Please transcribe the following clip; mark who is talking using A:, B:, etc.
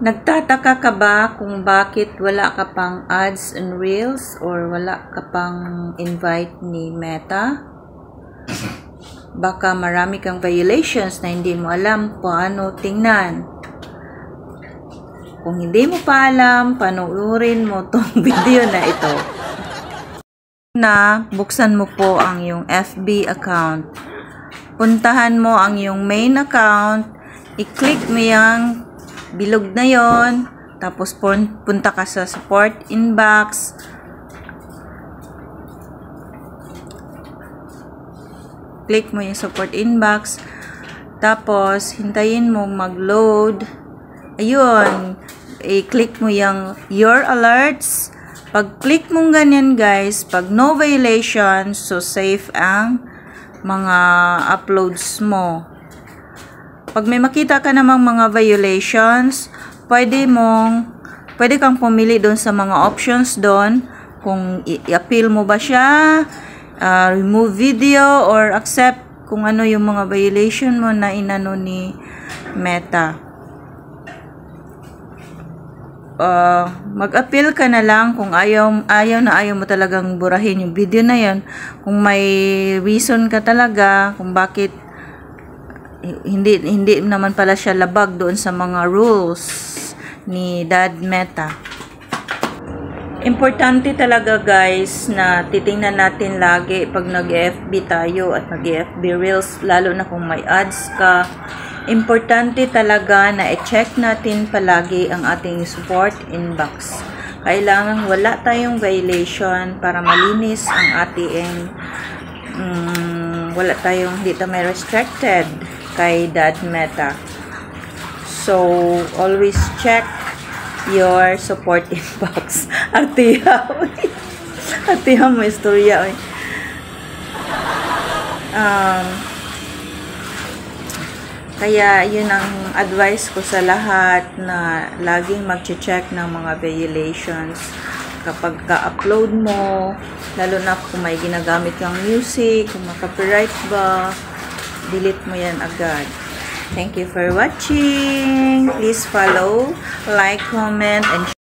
A: Nagtataka ka ba kung bakit wala ka pang ads and reels or wala ka pang invite ni Meta? Baka marami kang violations na hindi mo alam paano tingnan. Kung hindi mo pa alam, panoorin mo tong video na ito. Buksan mo po ang iyong FB account. Puntahan mo ang iyong main account. I-click mo yung bilog na yon, tapos punta ka sa support inbox. Click mo yung support inbox, tapos hintayin mo mag-load. Ayun, i-click mo yung your alerts. Pag click mo ganyan guys, pag no violation, so safe ang mga uploads mo. Pag may makita ka namang mga violations, pwede kang pumili doon sa mga options doon. Kung i-appeal mo ba siya, remove video, or accept kung ano yung mga violation mo na inano ni Meta. Mag-appeal ka na lang kung ayaw mo talagang burahin yung video na yon. Kung may reason ka talaga kung bakit hindi naman pala siya labag doon sa mga rules ni Dad Meta. Importante talaga guys na titingnan natin lagi pag nag-FB tayo at nag-FB Reels, lalo na kung may ads ka. Importante talaga na i-check natin palagi ang ating support inbox. Kailangan wala tayong violation para malinis ang ating hindi tayo may restricted kay Dad Meta. So, always check your support inbox. Artiha mo istorya. Kaya, yun ang advice ko sa lahat na laging mag-check ng mga violations kapag ka-upload mo, lalo na kung may ginagamit kang music, kung copyright ba, delete mo yan agad. Thank you for watching. Please follow, like, comment, and share.